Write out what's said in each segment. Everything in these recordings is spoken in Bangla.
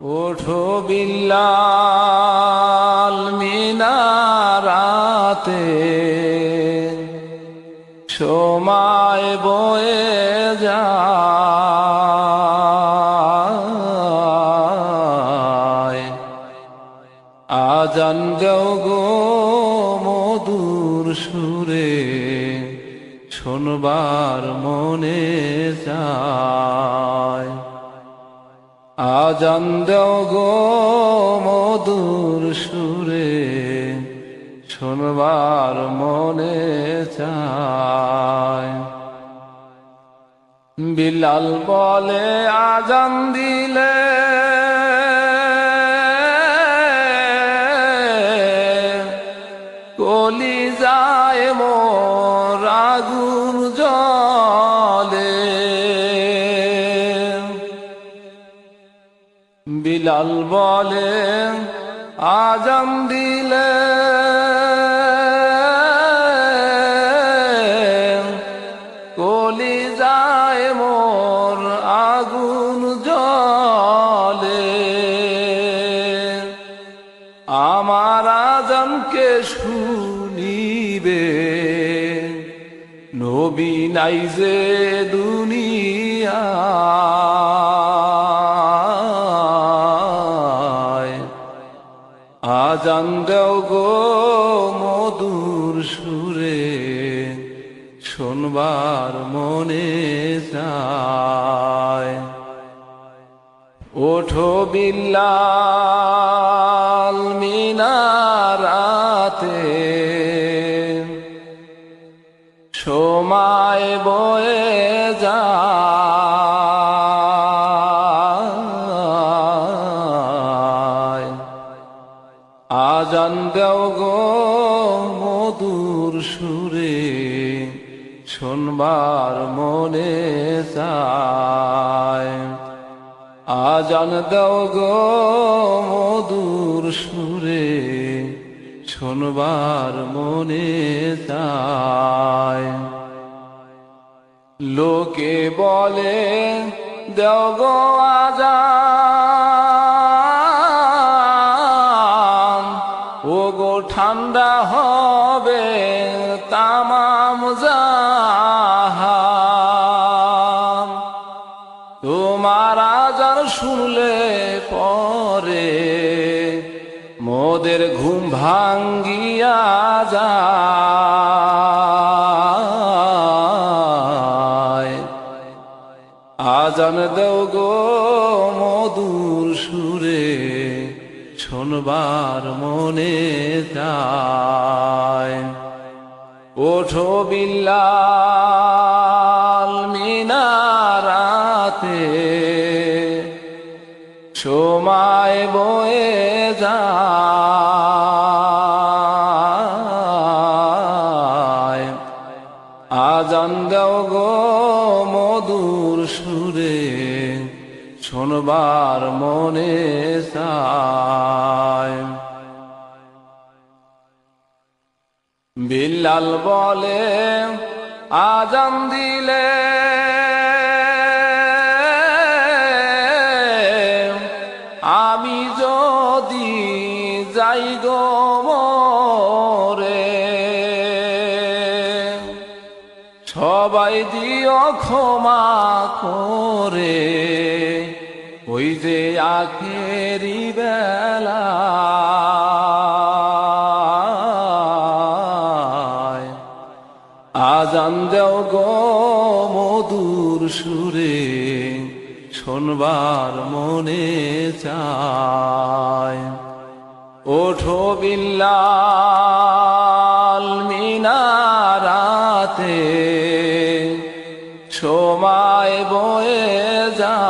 ওঠো বিল্লাল মিনারাতে, সময় বয়ে যায়। আজান দেও গো মধুর সুরে, শোনবার মনে চায়। আজান দেও গো মধুর সুরে, শোনবার মনে চায়। বিলাল বলে আজান দিলে কলিজায় মোর আগুন জ্বলে। বিলাল বলে আজান দিলে কলিজায় মোর আগুন জ্বলে। আমার আজানকে শুনিবে নবী নাই যে দুনিয়ায়। আজান দেও গো মধুর সুরে, শোনবার মনে চায়। ওঠো বিল্লাল মিনারাতে, সময় বয়ে যায়। আজান দেও গো মধুর সুরে, শোনবার মনে চায়। আজান দেও গো মধুর সুরে, শোনবার মনে চায়। লোকে বলে দেও গো আজান, ও গো ঠান্ডা হবে তামাম জাহান। তোমার আজান শুনলে পরে মোদের ঘুম ভাঙ্গিয়া যায়। আজান দেও গো মধুর সুরে, শোনবার মনে চায়। ওঠো বিল্লাল মিনারাতে, সময় বয়ে যায়। আজান দেও গো মধুর সুরে, শোনবার মনে চায়। বিল্লাল বলে আজান দিলে আমি যদি যাই গো মরে, সবাই দিও ক্ষমা করে, ওই যে আখেরি বেলা। আজান দেও গো মধুর সুরে, শোনবার মনে চায়। ওঠো বিল্লাল মিনারাতে, সময় বয়ে যায়।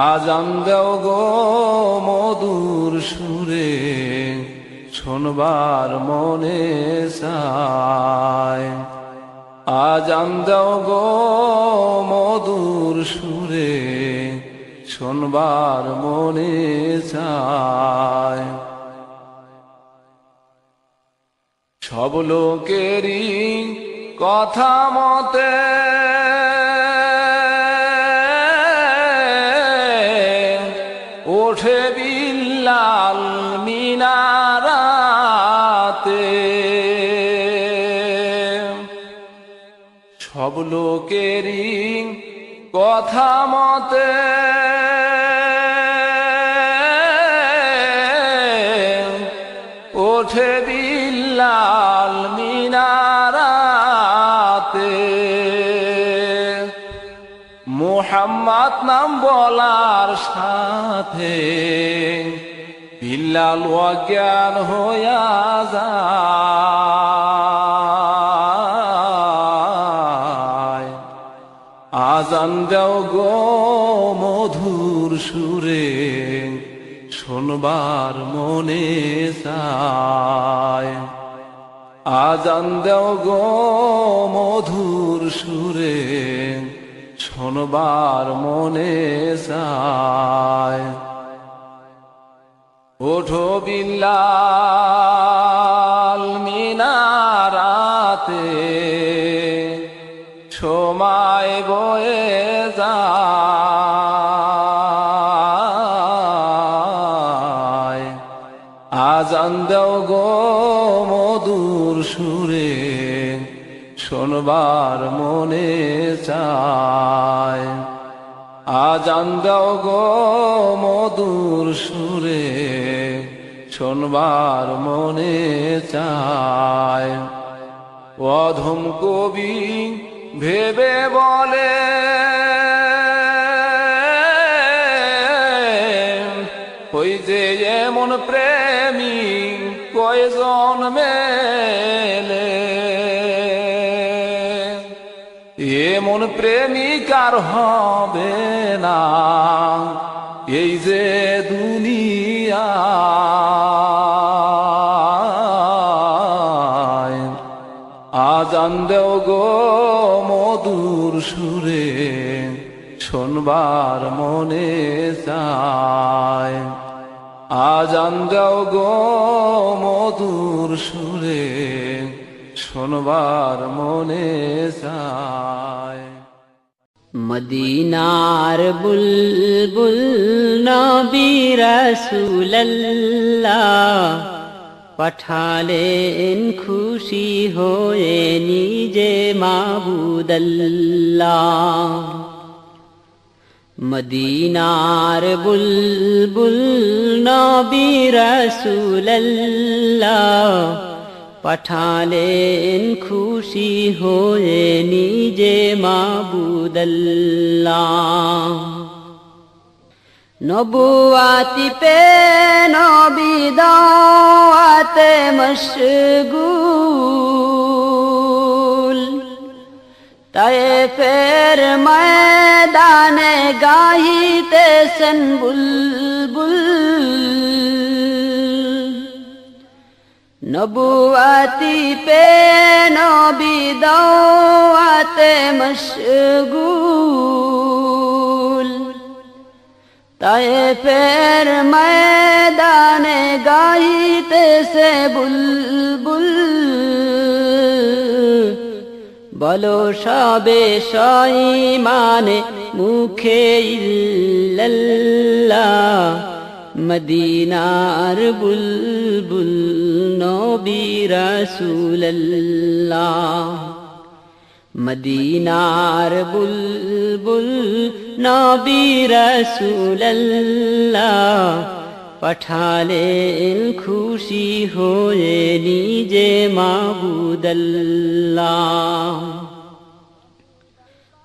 আজান দেও গো মধুর সুরে, শোনবার মনে চায়। আজান দেও গো মধুর সুরে, শোনবার মনে চায়। সব লোকেরই কথা মতে সব লোকেরই কথা মতে ওঠে বিল্লাল মিনারাতে। মুহাম্মদ নাম বলার সাথে বিল্লাল অজ্ঞান হইয়া যায়। আজান দাও গো মধুর সুরে, শোনবার মনে চায়। আজান দাও গো মধুর সুরে, শোনবার মনে চায়। ওঠো বিল্লাল মিনারাতে, সময় বয়ে যায়। আজান দাও গো মধুর সুরে, শোনবার মনে চায়। আজান দাও গো মধুর সুরে, শোনবার মনে চায়। অধম কবি ভেবে বলে ওই যে এমন প্রেমী কয়জন মেলে, এমন প্রেমিক আর হবে না এই যে দুনিয়া। আজান দেও গো মধুর সুরে, শোনবার মনে চায়। আজান দেও গো মধুর সুরে, শোনবার মনে চায়। মদিনার বুলবুল নবী রাসূলুল্লাহ পাঠালেন খুশি হয়ে নিজে মাবুদাল্লাহ। মদিনার বুলবুল নবী রাসূলুল্লাহ পাঠালেন খুশি হয়ে নিজে মাবুদাল্লাহ। নবুয়াতি পে নবী দাওয়াতে মশগুল, তায়েফের ময়দানে গাহিতেছেন বুলবুল। নবুয়াতি পে নবী দাওয়াতে মশগুল, তায়েফের ময়দানে গাহিতেছে বুলবুল। বলো সবে সঈমানে মুখে ইল্লাল্লাহ, মদিনার বুলবুল নবী রাসূলুল্লাহ। মদিনার বুলবুল নবী রাসূলুল্লাহ পাঠালেন খুশি হয়ে নিজে মাবুদাল্লাহ।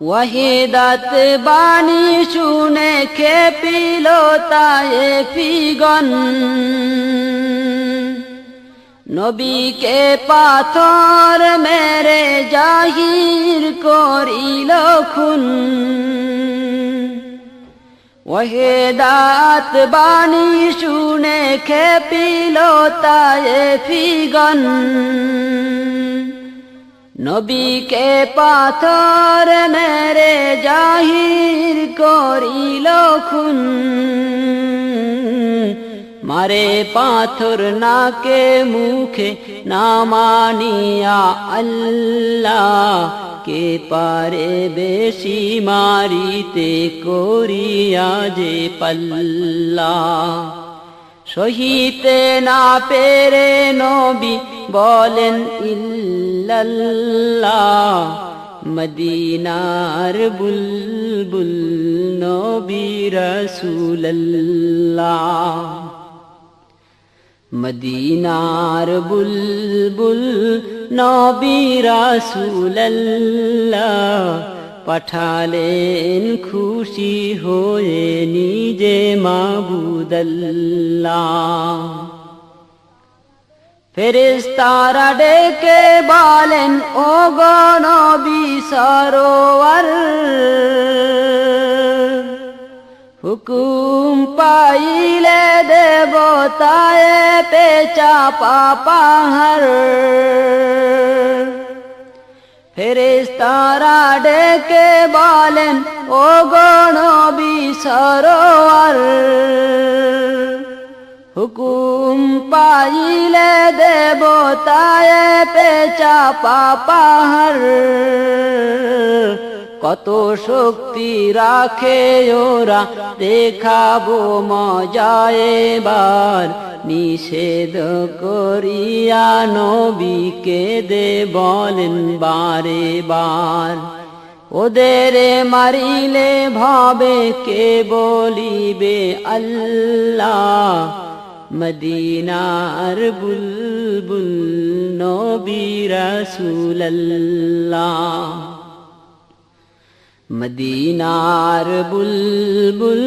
ওয়াহিদাত বাণী শুনে খেপিল তায়েফিগণ, নবীকে পাথর মেরে জাহির করিল খুন। ওয়াহিদাত বাণী শুনে খেপিল তায়েফিগণ, নবীকে পাথর মেরে জাহির করিল খুন। মারে পাথর নাকে মুখে না মানিয়া আল্লাহ, কে পারে বেশি মারিতে করিয়া যে পাল্লা। সহিতে না পেরে নবী বলেন ইল্লাল্লাহ, মদিনার বুলবুল নবী রাসূলুল্লাহ মদিনার বুলবুল নবী রাসূলুল্লাহ পাঠালেন খুশি হয়ে নিজে মাবুদ আল্লাহ ফেরেশতারা ডেকে বলেন ও গো নবী সরোয়ার হুকুম পাইলে দেবতায় পেচাপা পাহাড় ফেরেশতারা ডেকে বলেন ও গো নবী সরোয়ার হুকুম পাইলে দেবতায় পেচাপা পাহাড় কত শক্তি রাখে ওরা দেখাবো মজা এবার নিষেধ করিয়া নবীকে দে বলেন বারে বার ওদের মারিলে ভাবে কে বলিবে আল্লাহ মদিনার বুলবুল নবী রাসূলুল্লাহ মদিনার বুলবুল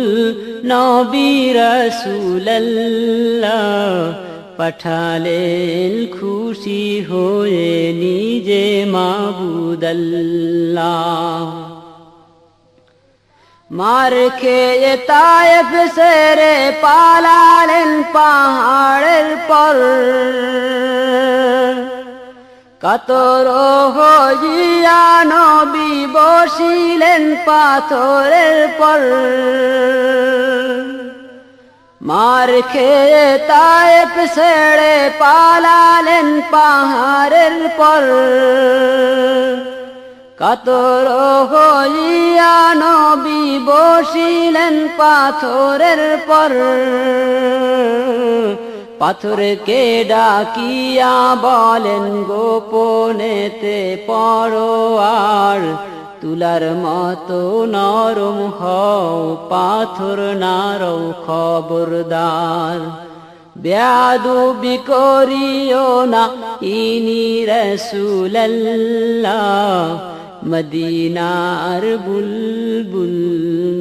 নবী রাসূলুল্লাহ পাঠালেন খুশি হয়ে নিজে মাবুদ আল্লাহ মার খেয়ে তায়েফ সেরে পালালেন পাহাড়ের পর কাতর হইয়া নবী বসিলেন পাথরের পর মার খেয়ে তায়েফ ছেড়ে পালালেন পাহাড়ের পর কাতর হইয়া নবী বসিলেন পাথরের পর পাথরকে ডাকিয়া বলেন গোপনেতে পরোয়ার তুলার মতো নরম হও পাথর নারও খবরদার বেয়াদবি করিও না ইনি রাসূলুল্লাহ মদিনার বুলবুল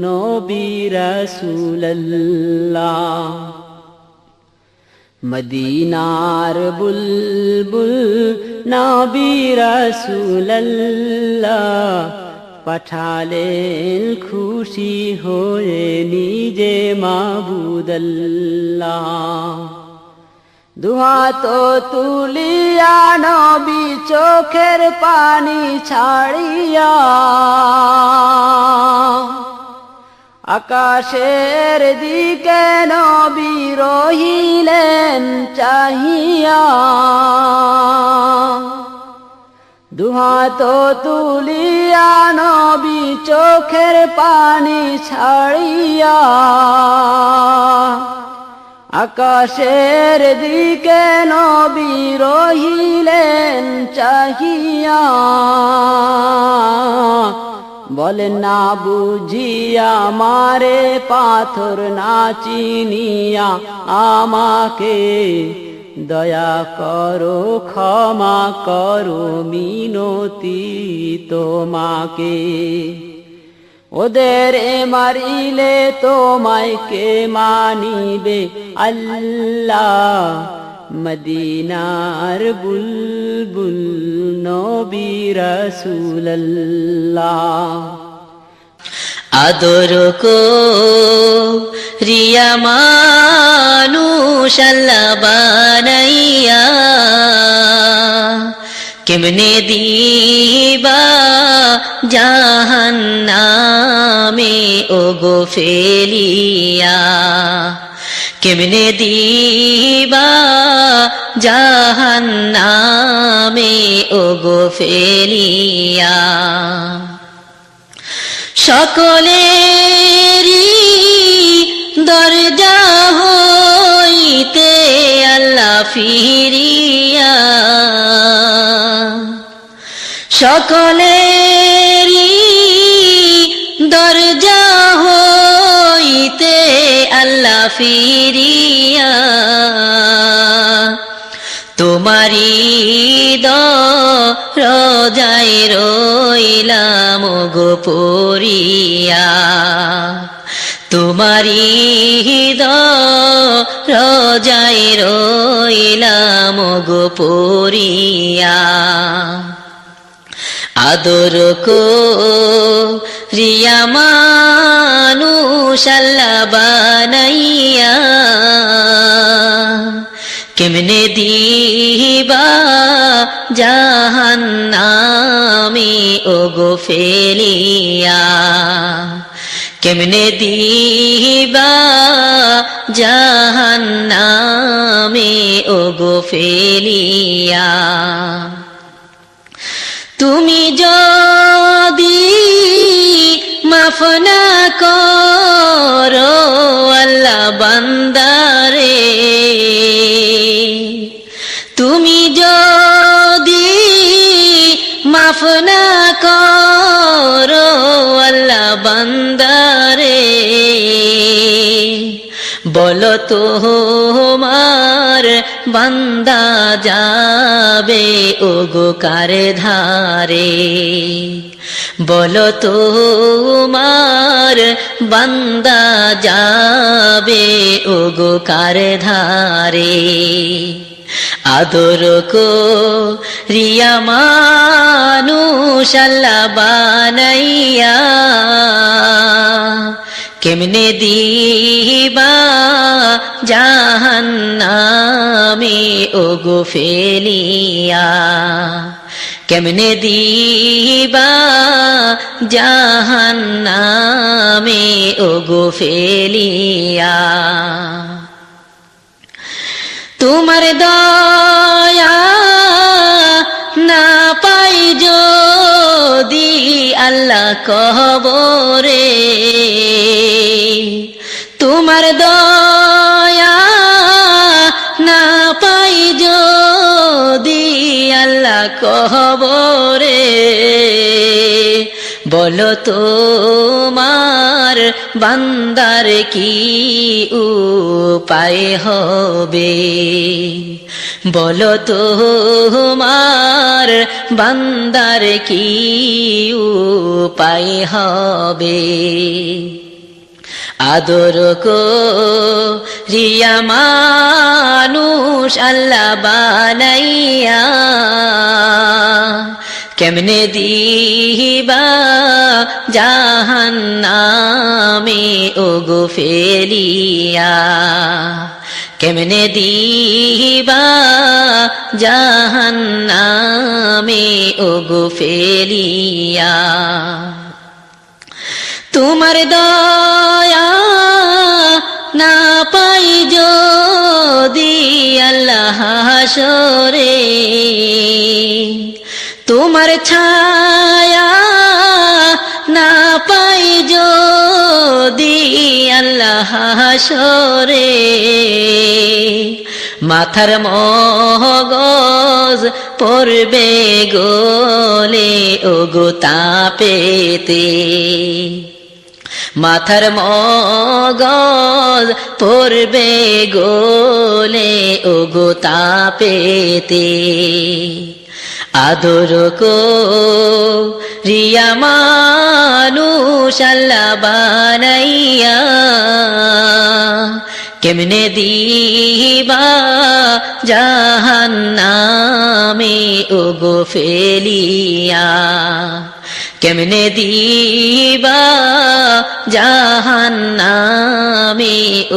নবী রাসূলুল্লাহ মদিনার বুলবুল নবী রাসূলুল্লাহ পাঠালেন খুশি হয়ে নিজে মাবুদ আল্লাহ দুহাত তুলিয়া নবী চোখের পানি ছাড়িয়া আকাশের দিকে নবী রহিলেন চাহিয়া দুহাত তুলিয়া নবী চোখের পানি ছাড়িয়া আকাশের দিকে নবী রহিলেন চাহিয়া বলেন না বুঝিয়া মারে পাথর না চিনিয়া আমাকে দয়া করো ক্ষমা করো মিনতি তোমাকে ওদের মারিলে তোমায় কে মানিবে আল্লাহ মদিনার বুলবুল নবী রাসূলুল্লাহ আদর কো রিয়া মানুষ আল্লাহ বানাইয়া কেমনে দিবা জাহান্নামে ওগো ফেলিয়া কেমনে দিবা জাহান্নামে ওগো ফেলিয়া সকলেরই দরজা হইতে আল্লাহ ফিরিয়া সকলেরই দরজা হইতে আল্লাহ ফিরিয়া তোমারি দরজায় রইলাম গো পড়িয়া তোমারি দরজায় রইলাম গো পড়িয়া আদর করিয়া মানুষ আল্লাহ বানাইয়া কেমনে দিবা জাহান্নামে ওগো ফেলিয়া কেমনে দিবা জাহান্নামে ওগো ফেলিয়া তুমি যদি মাফ না করো আল্লাহ বান্দারে তুমি যদি মাফ না করো আল্লাহ বান্দারে বলো তোমার বান্দা যাবে ওগো কার ধারে বলো তোমার বান্দা যাবে ওগো কার ধারে আদর করিয়া মানুষ আল্লাহ বানাইয়া কেমনে দিবা জাহান্নামে ওগো ফেলিয়া কেমনে দিবা জাহান্নামে ওগো ফেলিয়া তোমার দয়া না পাই যদি আল্লাহ কবরে তোমার দয়া না পাই যদি আল্লাহ কবরে বলো তোমার বান্দার কি উপায় হবে বলো তোমার বান্দার কি উপায় হবে আদর করিয়া মানুষ আল্লাহ বানাইয়া কেমনে দিবা জাহান্নামে ওগো ফেলিয়া কেমনে দিবা জাহান্নামে ওগো ফেলিয়া তোমার দয়া না পাই যদি আল্লাহ হাসরে তোমার ছায়া না পাই যদি আল্লাহ হাসরে মাথার মগজ পড়বে গোলে ওগো তাপেতে মাথার মগজ পড়বে গোলে ওগো তাপেতে আদর করিয়া মানুষ আল্লাহ বানাইয়া কেমনে দিবা জাহান্নামে ওগো ফেলিয়া কেমনে দিবা জাহান্নামে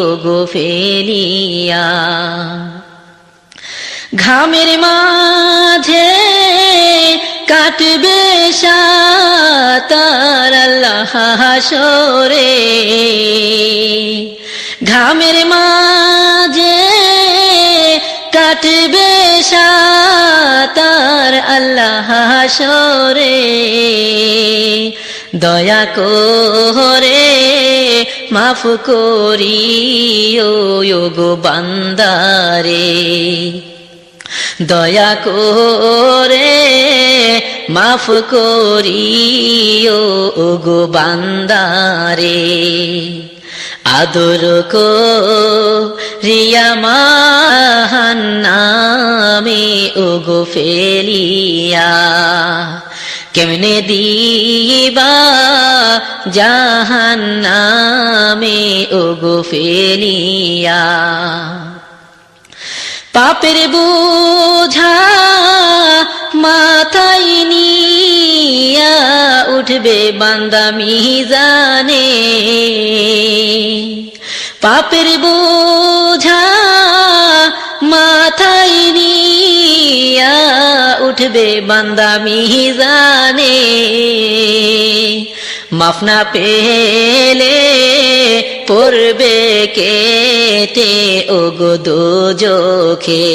ওগো ফেলিয়া ঘামের মাঝে কাটবে সাতার আল্লাহ হাসরে ঘামের মাঝে কাটবে সাতার আল্লাহ হাসরে দয়া করে মাফ করিও গো বান্দারে দয়া করে মাফ করিও ওগো বান্দারে আদর করিয়া জাহান্নামে ওগো ফেলিয়া কেমনে দিবা জাহান্নামে ওগো ফেলিয়া পাপের বোঝা মাথায় নিয়া উঠবে বান্দা মিজানে পাপের বোঝা মাথায় নিয়া উঠবে বান্দা মিজানে মাফ না পেলে পড়বে কেটে ওগো দোজখে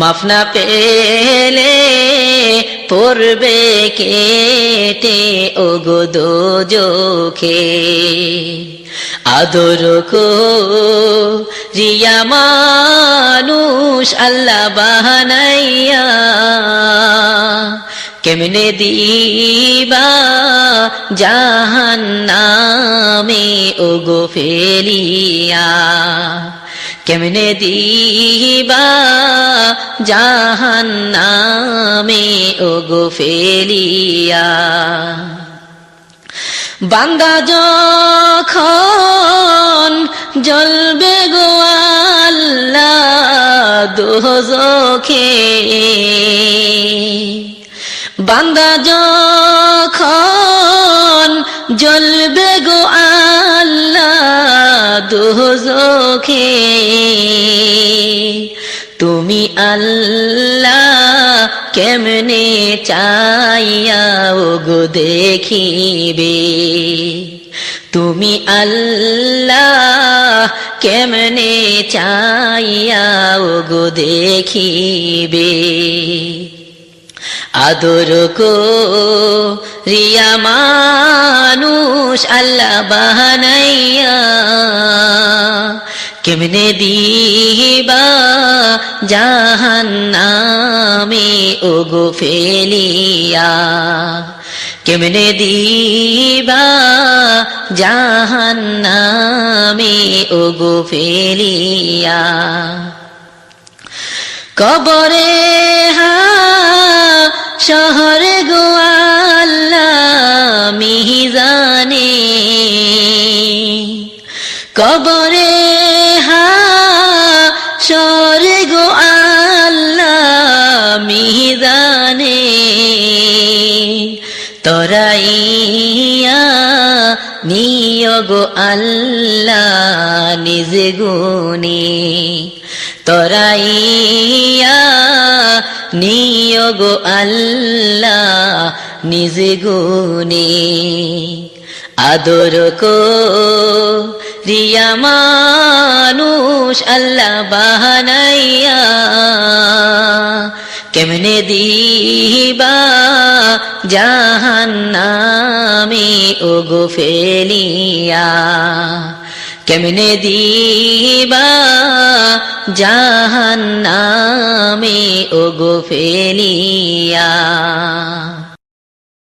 মাফ না পেলে পড়বে কেটে ওগো দোজখে আদর করিয়া মানুষ আল্লাহ বানাইয়া কেমনে দিবা জাহান্নামে ওগো ফেলিয়া কেমনে দিবা জাহান্নামে ওগো ফেলিয়া বান্দা যখন জ্বলবে গো আল্লাহ দোজখে বান্দা যখন জ্বলবে গো আল্লাহ দোজখে তুমি আল্লাহ কেমনে চাইয়া ওগো দেখিবে তুমি আল্লাহ কেমনে চাইয়া ওগো দেখিবে আদর করিয়া মানুষ আল্লাহ বানাইয়া কেমনে দিবা জাহান্নামে ওগো ফেলিয়া কেমনে দিবা জাহান্নামে ওগো ফেলিয়া কবরে শহরে গো আল্লাহ মিজানে কবরে শহরে গো আল্লাহ মিজানে তরাইয়া নিয়োগ আল্লাহ নিজ গুণে তরাইয়া নিয়োগ আল্লাহ নিজ গুণে আদর করিয়া মানুষ আল্লাহ বানাইয়া কেমনে দিবা জাহান্নামে ওগো ফেলিয়া কেমনে দিবা জাহান্নামে ওগো ফেলিয়া